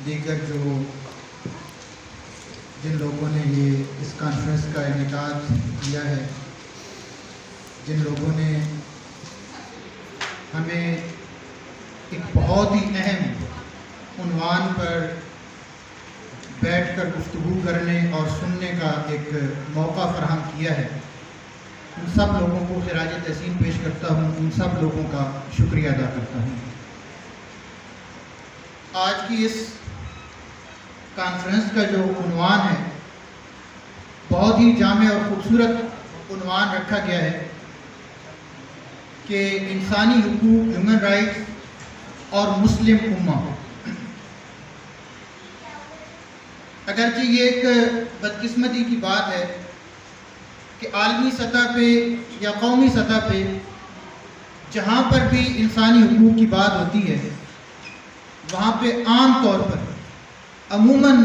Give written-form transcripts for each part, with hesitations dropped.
دیگر جن لوگوں نے اس کانفرنس کا انعقاد کیا ہے، جن لوگوں نے ہمیں ایک بہت ہی اہم عنوان پر بیٹھ کر گفتگو کرنے اور سننے کا ایک موقع فراہم کیا ہے، ان سب لوگوں کو خراج تحسین پیش کرتا ہوں، ان سب لوگوں کا شکریہ ادا کرتا ہوں۔ آج کی اس کانفرنس کا جو عنوان ہے بہت ہی جامع اور خوبصورت عنوان رکھا گیا ہے کہ انسانی حقوق، ہیومن رائٹس اور مسلم امہ۔ اگرچہ یہ ایک بدقسمتی کی بات ہے کہ عالمی سطح پہ یا قومی سطح پہ جہاں پر بھی انسانی حقوق کی بات ہوتی ہے وہاں پہ عام طور پر عموماً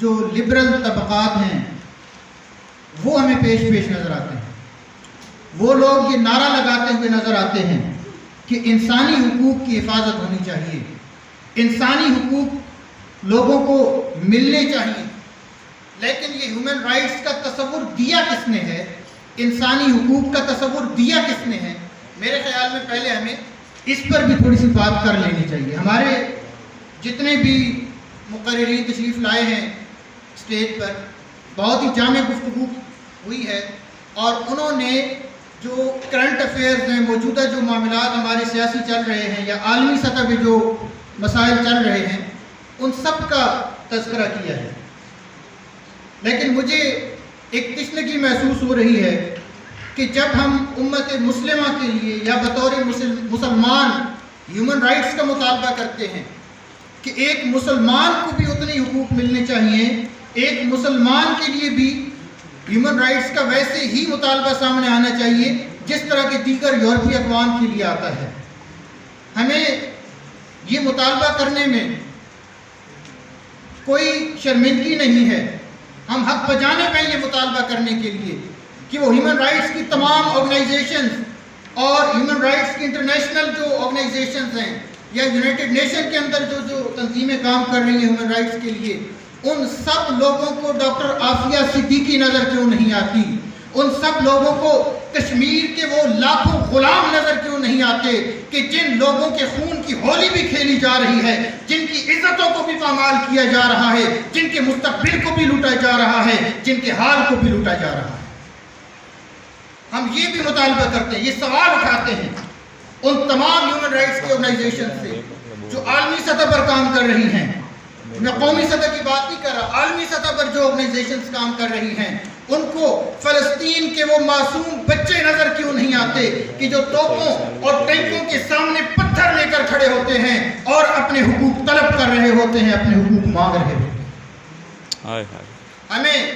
جو لبرل طبقات ہیں وہ ہمیں پیش نظر آتے ہیں۔ وہ لوگ یہ نعرہ لگاتے ہوئے نظر آتے ہیں کہ انسانی حقوق کی حفاظت ہونی چاہیے، انسانی حقوق لوگوں کو ملنے چاہیے، لیکن یہ ہیومن رائٹس کا تصور دیا کس نے ہے، انسانی حقوق کا تصور دیا کس نے ہے؟ میرے خیال میں پہلے ہمیں اس پر بھی تھوڑی سی بات کر لینی چاہیے۔ ہمارے جتنے بھی مقررین تشریف لائے ہیں اسٹیج پر، بہت ہی جامع گفتگو ہوئی ہے اور انہوں نے جو کرنٹ افیئرز ہیں، موجودہ جو معاملات ہمارے سیاسی چل رہے ہیں یا عالمی سطح پہ جو مسائل چل رہے ہیں ان سب کا تذکرہ کیا ہے، لیکن مجھے ایک تشنگی محسوس ہو رہی ہے کہ جب ہم امت مسلمہ کے لیے یا بطور مسلمان ہیومن رائٹس کا مطالبہ کرتے ہیں کہ ایک مسلمان کو بھی اتنے حقوق ملنے چاہیے، ایک مسلمان کے لیے بھی ہیومن رائٹس کا ویسے ہی مطالبہ سامنے آنا چاہیے جس طرح کے دیگر یورپی اقوام کے لیے آتا ہے، ہمیں یہ مطالبہ کرنے میں کوئی شرمندگی نہیں ہے۔ ہم حق بجانے پہ یہ مطالبہ کرنے کے لیے کہ وہ ہیومن رائٹس کی تمام آرگنائزیشنز اور ہیومن رائٹس کی انٹرنیشنل جو آرگنائزیشنز ہیں یا یونائٹڈ نیشن کے اندر جو تنظیمیں کام کر رہی ہیں ہیومن رائٹس کے لیے، ان سب لوگوں کو ڈاکٹر عافیہ صدیقی نظر کیوں نہیں آتی؟ ان سب لوگوں کو کشمیر کے وہ لاکھوں غلام نظر کیوں نہیں آتے کہ جن لوگوں کے خون کی ہولی بھی کھیلی جا رہی ہے، جن کی عزتوں کو بھی پامال کیا جا رہا ہے، جن کے مستقبل کو بھی لوٹا جا رہا ہے، جن کے حال کو بھی لوٹا جا رہا ہے؟ ہم یہ بھی مطالبہ کرتے ہیں، یہ سوال اٹھاتے ہیں ان تمام ہیومن رائٹس کی آرگنائزیشن سے جو عالمی سطح پر کام کر رہی ہیں، میں قومی سطح کی بات نہیں کر رہا، عالمی سطح پر جو آرگنائزیشنز کام کر رہی ہیں، ان کو فلسطین کے وہ معصوم بچے نظر کیوں نہیں آتے کہ جو توپوں اور ٹینکوں کے سامنے پتھر لے کر کھڑے ہوتے ہیں اور اپنے حقوق طلب کر رہے ہوتے ہیں، اپنے حقوق مانگ رہے ہوتے ہیں؟ ہمیں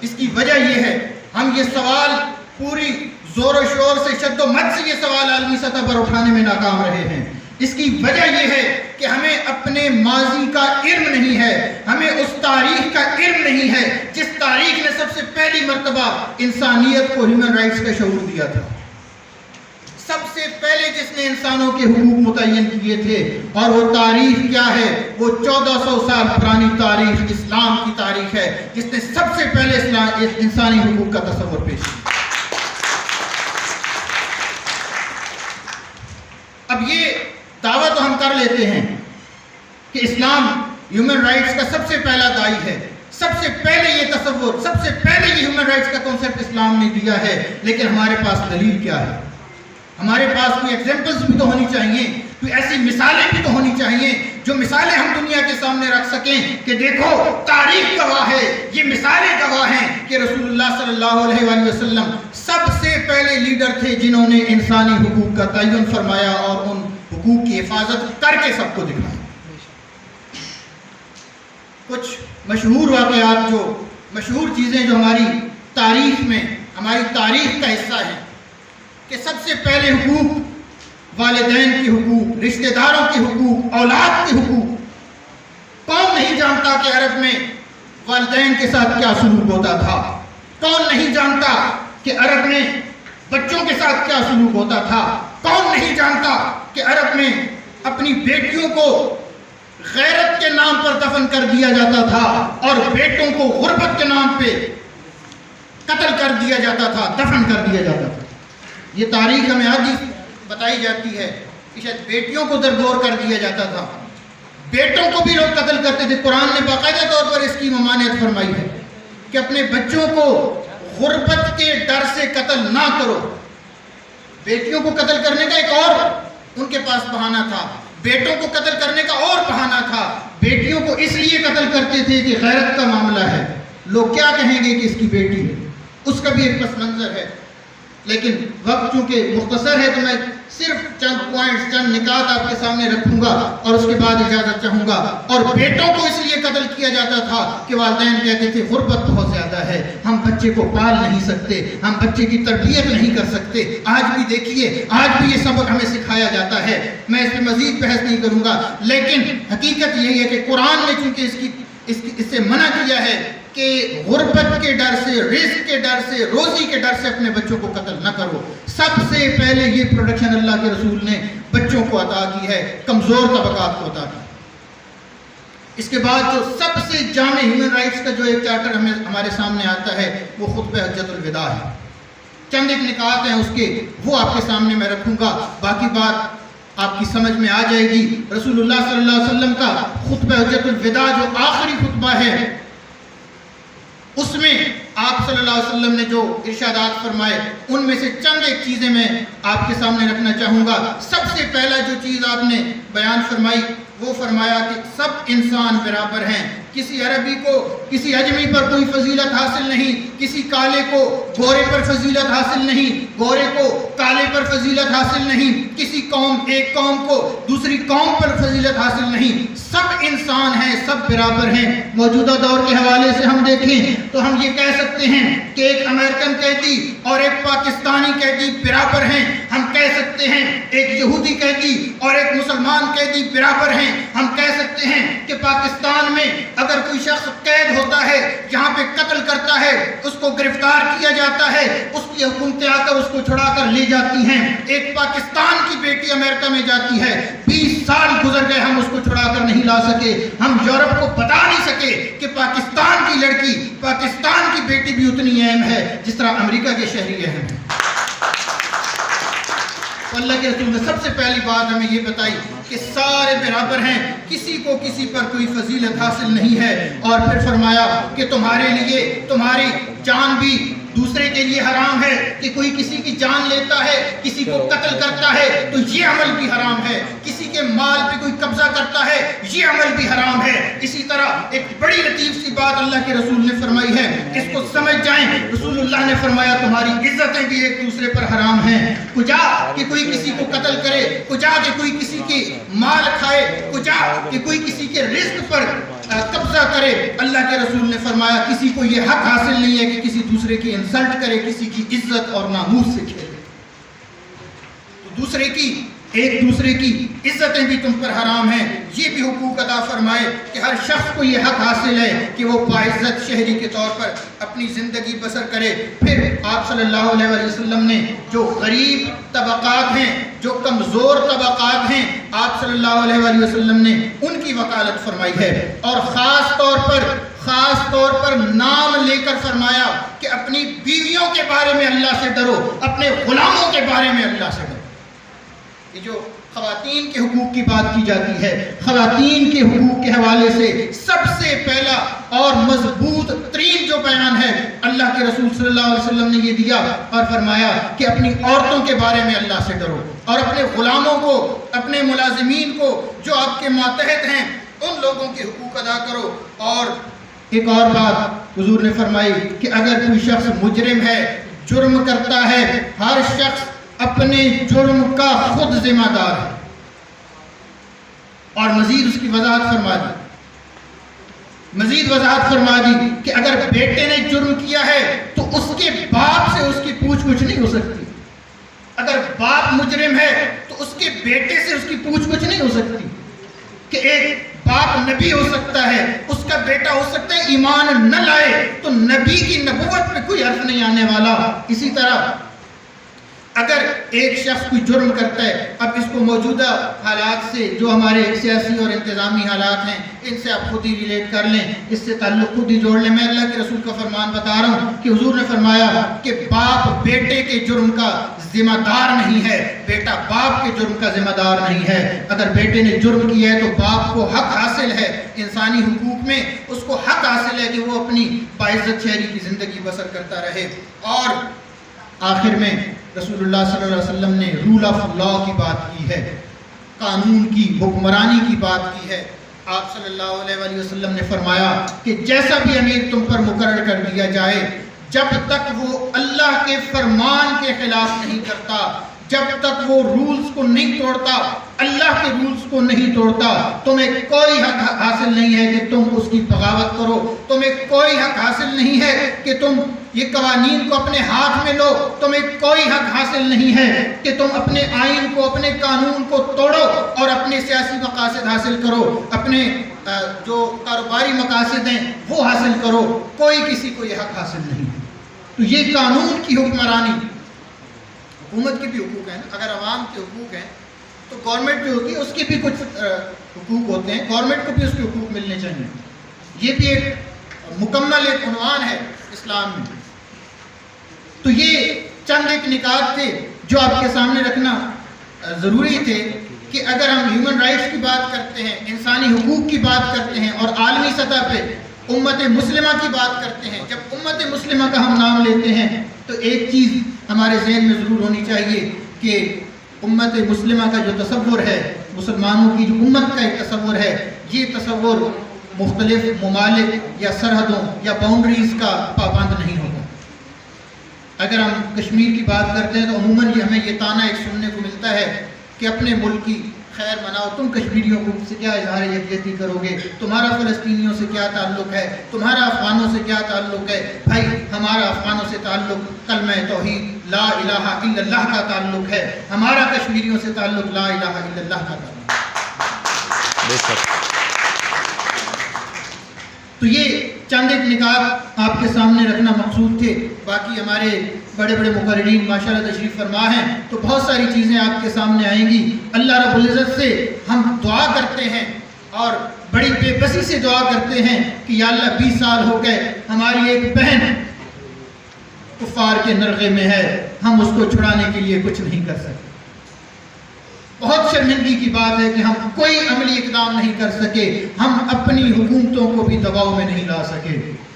اس کی وجہ یہ ہے، ہم یہ سوال پوری زور و شور سے، شد و مد سے یہ سوال عالمی سطح پر اٹھانے میں ناکام رہے ہیں۔ اس کی وجہ یہ ہے کہ ہمیں اپنے ماضی کا علم نہیں ہے، ہمیں اس تاریخ کا علم نہیں ہے جس تاریخ نے سب سے پہلی مرتبہ انسانیت کو ہیومن رائٹس کا شعور دیا تھا، سب سے پہلے جس نے انسانوں کے حقوق متعین کیے تھے، اور وہ تاریخ کیا ہے؟ وہ 1400 سال پرانی تاریخ، اسلام کی تاریخ ہے، جس نے سب سے پہلے انسانی حقوق کا تصور پیش کیا۔ اب یہ دعویٰ تو ہم کر لیتے ہیں کہ اسلام ہیومن رائٹس کا سب سے پہلا داعی ہے، سب سے پہلے یہ تصور، سب سے پہلے یہ ہیومن رائٹس کا کنسیپٹ اسلام نے دیا ہے، لیکن ہمارے پاس دلیل کیا ہے؟ ہمارے پاس کوئی ایگزامپلز بھی تو ہونی چاہیے، کوئی ایسی مثالیں بھی تو ہونی چاہیے جو مثالیں ہم دنیا کے سامنے رکھ سکیں کہ دیکھو تاریخ گواہ ہے، یہ مثالیں گواہ ہیں کہ رسول اللہ صلی اللہ علیہ وآلہ وسلم سب سے پہلے لیڈر تھے جنہوں نے انسانی حقوق کا تعین فرمایا اور ان حقوق کی حفاظت کر کے سب کو دکھایا۔ کچھ مشہور واقعات، جو مشہور چیزیں جو ہماری تاریخ میں، ہماری تاریخ کا حصہ ہیں، کہ سب سے پہلے حقوق، والدین کے حقوق، رشتہ داروں کے حقوق، اولاد کے حقوق۔ کون نہیں جانتا کہ عرب میں والدین کے ساتھ کیا سلوک ہوتا تھا؟ کون نہیں جانتا کہ عرب میں بچوں کے ساتھ کیا سلوک ہوتا تھا؟ کون نہیں جانتا کہ عرب میں اپنی بیٹیوں کو غیرت کے نام پر دفن کر دیا جاتا تھا اور بیٹوں کو غربت کے نام پہ قتل کر دیا جاتا تھا، دفن کر دیا جاتا تھا۔ یہ تاریخ ہمیں آج بتائی جاتی ہے کہ شاید بیٹیوں کو درگور کر دیا جاتا تھا، بیٹوں کو بھی لوگ قتل کرتے تھے۔ قرآن نے باقاعدہ طور پر اس کی ممانعت فرمائی ہے کہ اپنے بچوں کو غربت کے ڈر سے قتل نہ کرو۔ بیٹیوں کو قتل کرنے کا ایک اور ان کے پاس بہانہ تھا، بیٹوں کو قتل کرنے کا اور بہانہ تھا۔ بیٹیوں کو اس لیے قتل کرتے تھے کہ غیرت کا معاملہ ہے، لوگ کیا کہیں گے کہ اس کی بیٹی ہے، اس کا بھی ایک پس منظر ہے۔ لیکن وقت چونکہ مختصر ہے تو میں صرف چند پوائنٹس، چند نکات آپ کے سامنے رکھوں گا اور اس کے بعد اجازت چاہوں گا۔ اور بیٹوں کو اس لیے قتل کیا جاتا تھا کہ والدین کہتے تھے غربت بہت زیادہ ہے، ہم بچے کو پال نہیں سکتے، ہم بچے کی تربیت نہیں کر سکتے۔ آج بھی دیکھیے، آج بھی یہ سبق ہمیں سکھایا جاتا ہے۔ میں اس پہ مزید بحث نہیں کروں گا، لیکن حقیقت یہی ہے کہ قرآن نے چونکہ اس سے منع کیا ہے کہ غربت کے ڈر سے، رزق کے ڈر سے، روزی کے ڈر سے اپنے بچوں کو قتل نہ کرو۔ سب سے پہلے یہ پروڈکشن اللہ کے رسول نے بچوں کو عطا کی ہے، کمزور طبقات کو عطا کی۔ اس کے بعد جو سب سے جامع ہیومن رائٹس کا جو ایک چارٹر ہمارے سامنے آتا ہے وہ خطبہ حجۃ الوداع ہے۔ چند ایک نکات ہیں اس کے، وہ آپ کے سامنے میں رکھوں گا، باقی بات آپ کی سمجھ میں آ جائے گی۔ رسول اللہ صلی اللہ علیہ وسلم کا خطبہ حجۃ الوداع جو آخری خطبہ ہے، اس میں آپ صلی اللہ علیہ وسلم نے جو ارشادات فرمائے ان میں سے چند ایک چیزیں میں آپ کے سامنے رکھنا چاہوں گا۔ سب سے پہلا جو چیز آپ نے بیان فرمائی وہ فرمایا کہ سب انسان برابر ہیں، کسی عربی کو کسی اجمی پر کوئی فضیلت حاصل نہیں، کسی کالے کو گورے پر فضیلت حاصل نہیں، گورے کو کالے پر فضیلت حاصل نہیں، کسی ایک قوم کو دوسری قوم پر فضیلت حاصل نہیں، سب انسان ہیں، سب برابر ہیں۔ موجودہ دور کے حوالے سے ہم دیکھیں تو ہم یہ کہہ سکتے ہیں کہ ایک امریکن قیدی اور ایک پاکستانی قیدی برابر ہیں، ہم کہہ سکتے ہیں ایک یہودی قیدی اور ایک مسلمان قیدی برابر ہیں، ہم کہہ سکتے ہیں کہ پاکستان میں اگر کوئی شخص قید ہوتا ہے، یہاں پہ قتل کرتا ہے، اس کو گرفتار کیا جاتا ہے، اس کی حکومتیں آ کر اس کو چھڑا کر لے جاتی ہیں۔ ایک پاکستان کی بیٹی امریکہ میں جاتی ہے، 20 سال گزر گئے، ہم اس کو چھڑا کر نہیں لا سکے، ہم یورپ کو بتا نہیں سکے کہ پاکستان کی لڑکی، پاکستان کی بیٹی بھی اتنی اہم ہے جس طرح امریکہ کے شہری اہم ہیں۔ اللہ کے رسول نے سب سے پہلی بات ہمیں یہ بتائی کہ سارے برابر ہیں، کسی کو کسی پر کوئی فضیلت حاصل نہیں ہے، اور پھر فرمایا کہ تمہارے لیے تمہاری جان بھی دوسرے کے لیے حرام ہے، کہ کوئی کسی کی جان لیتا ہے، کسی کو قتل کرتا ہے تو یہ عمل بھی حرام ہے، کسی کے مال پہ کوئی قبضہ کرتا ہے یہ عمل بھی حرام ہے۔ اسی طرح ایک بڑی لطیف سی بات اللہ کے رسول نے فرمائی ہے، اس کو سمجھ جائیں۔ رسول اللہ نے فرمایا تمہاری عزتیں بھی ایک دوسرے پر حرام ہیں، کجا کہ کوئی کسی کو قتل کرے، کجا کہ کوئی کسی کی مال کھائے، کجا کہ کوئی کسی کے رزق پر قبضہ کرے۔ اللہ کے رسول نے فرمایا کسی کو یہ حق حاصل نہیں ہے کہ کسی دوسرے کی انسلٹ کرے، کسی کی عزت اور ناموس سے کھیلے۔ تو ایک دوسرے کی عزتیں بھی تم پر حرام ہیں۔ یہ بھی حقوق ادا فرمائے کہ ہر شخص کو یہ حق حاصل ہے کہ وہ باعزت شہری کے طور پر اپنی زندگی بسر کرے۔ پھر آپ صلی اللہ علیہ وسلم نے جو غریب طبقات ہیں، جو کمزور طبقات ہیں، آپ صلی اللہ علیہ وسلم نے ان کی وکالت فرمائی ہے، اور خاص طور پر نام لے کر فرمایا کہ اپنی بیویوں کے بارے میں اللہ سے ڈرو، اپنے غلاموں کے بارے میں اللہ سے ڈرو۔ یہ جو خواتین کے حقوق کی بات کی جاتی ہے، خواتین کے حقوق کے حوالے سے سب سے پہلا اور مضبوط ترین جو بیان ہے اللہ کے رسول صلی اللہ علیہ وسلم نے یہ دیا اور فرمایا کہ اپنی عورتوں کے بارے میں اللہ سے ڈرو، اور اپنے غلاموں کو، اپنے ملازمین کو جو آپ کے ماتحت ہیں، ان لوگوں کے حقوق ادا کرو۔ اور ایک اور بات حضور نے فرمائی کہ اگر کوئی شخص مجرم ہے، جرم کرتا ہے، ہر شخص اپنے جرم کا خود ذمہ دار ہے۔ اور مزید اس کی وضاحت فرما دی کہ اگر بیٹے نے جرم کیا ہے تو اس کے باپ سے اس کی پوچھ گچھ نہیں ہو سکتی۔ اگر باپ مجرم ہے تو اس کے بیٹے سے اس کی پوچھ گچھ نہیں ہو سکتی، کہ ایک باپ نبی ہو سکتا ہے، اس کا بیٹا ہو سکتا ہے ایمان نہ لائے تو نبی کی نبوت پہ کوئی حرف نہیں آنے والا۔ اسی طرح اگر ایک شخص کوئی جرم کرتا ہے، اب اس کو موجودہ حالات سے جو ہمارے سیاسی اور انتظامی حالات ہیں ان سے آپ خود ہی ریلیٹ کر لیں، اس سے تعلق خود ہی جوڑ لیں۔ میں اللہ کے رسول کا فرمان بتا رہا ہوں کہ حضور نے فرمایا کہ باپ بیٹے کے جرم کا ذمہ دار نہیں ہے، بیٹا باپ کے جرم کا ذمہ دار نہیں ہے۔ اگر بیٹے نے جرم کیا ہے تو باپ کو حق حاصل ہے، انسانی حقوق میں اس کو حق حاصل ہے کہ وہ اپنی باعزت شہری کی زندگی بسر کرتا رہے۔ اور آخر میں رسول اللہ صلی اللہ علیہ وسلم نے رول آف لا کی بات کی ہے، قانون کی، حکمرانی کی بات کی ہے۔ آپ صلی اللہ علیہ وآلہ وسلم نے فرمایا کہ جیسا بھی امیر تم پر مقرر کر دیا جائے، جب تک وہ اللہ کے فرمان کے خلاف نہیں کرتا، جب تک وہ رولز کو نہیں توڑتا، اللہ کے رولز کو نہیں توڑتا، تمہیں کوئی حق حاصل نہیں ہے کہ تم اس کی بغاوت کرو، تمہیں کوئی حق حاصل نہیں ہے کہ تم یہ قوانین کو اپنے ہاتھ میں لو، تمہیں کوئی حق حاصل نہیں ہے کہ تم اپنے آئین کو، اپنے قانون کو توڑو اور اپنے سیاسی مقاصد حاصل کرو، اپنے جو کاروباری مقاصد ہیں وہ حاصل کرو، کوئی کسی کو یہ حق حاصل نہیں۔ تو یہ قانون کی حکمرانی، حکومت کے بھی حقوق ہیں، اگر عوام کے حقوق ہیں تو گورنمنٹ جو ہوتی ہے اس کے بھی کچھ حقوق ہوتے ہیں، گورنمنٹ کو بھی اس کے حقوق ملنے چاہیے۔ یہ بھی ایک مکمل ایک عنوان ہے اسلام میں۔ تو یہ چند ایک نکات تھے جو آپ کے سامنے رکھنا ضروری تھے کہ اگر ہم ہیومن رائٹس کی بات کرتے ہیں، انسانی حقوق کی بات کرتے ہیں اور عالمی سطح پہ امت مسلمہ کی بات کرتے ہیں، جب امت مسلمہ کا ہم نام لیتے ہیں تو ایک چیز ہمارے ذہن میں ضرور ہونی چاہیے کہ امت مسلمہ کا جو تصور ہے، مسلمانوں کی جو امت کا ایک تصور ہے، یہ تصور مختلف ممالک یا سرحدوں یا باؤنڈریز کا پابند نہیں ہوگا۔ اگر ہم کشمیر کی بات کرتے ہیں تو عموماً ہمیں یہ طعنہ ایک سننے کو ملتا ہے کہ اپنے ملک کی خیر مناؤ، تم کشمیریوں کو سے کیا اظہار یکجہتی کرو گے، تمہارا فلسطینیوں سے کیا تعلق ہے، تمہارا افغانوں سے کیا تعلق ہے۔ بھائی ہمارا افغانوں سے تعلق کلمہ توحید لا الہ الا اللہ کا تعلق ہے، ہمارا کشمیریوں سے تعلق لا الہ الا اللہ کا تعلق ہے۔ تو یہ چند ایک نکات آپ کے سامنے رکھنا مقصود تھے، باقی ہمارے بڑے بڑے مقررین ماشاءاللہ تشریف فرما ہیں تو بہت ساری چیزیں آپ کے سامنے آئیں گی۔ اللہ رب العزت سے ہم دعا کرتے ہیں اور بڑی بے بسی سے دعا کرتے ہیں کہ یا اللہ 20 سال ہو گئے، ہماری ایک بہن کفار کے نرغے میں ہے، ہم اس کو چھڑانے کے لیے کچھ نہیں کر سکتے۔ بہت شرمندگی کی بات ہے کہ ہم کوئی عملی اقدام نہیں کر سکے، ہم اپنی حکومتوں کو بھی دباؤ میں نہیں لا سکے۔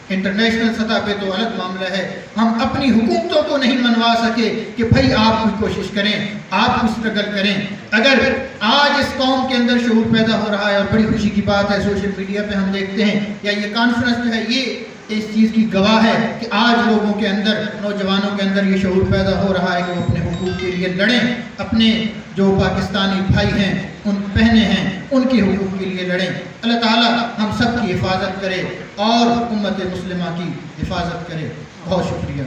انٹرنیشنل سطح پہ تو الگ معاملہ ہے، ہم اپنی حکومتوں کو نہیں منوا سکے کہ بھائی آپ کوئی کوشش کریں، آپ کو اسٹرگل کریں۔ اگر آج اس قوم کے اندر شعور پیدا ہو رہا ہے، اور بڑی خوشی کی بات ہے سوشل میڈیا پہ ہم دیکھتے ہیں، یا یہ کانفرنس جو ہے یہ اس چیز کی گواہ ہے کہ آج لوگوں کے اندر، نوجوانوں کے اندر یہ شعور پیدا ہو رہا ہے کہ وہ اپنے حقوق کے لیے لڑیں، اپنے جو پاکستانی بھائی ہیں، ان بہنیں ہیں، ان کے حقوق کے لیے لڑیں۔ اللہ تعالیٰ ہم سب کی حفاظت کرے اور امت مسلمہ کی حفاظت کرے۔ بہت شکریہ۔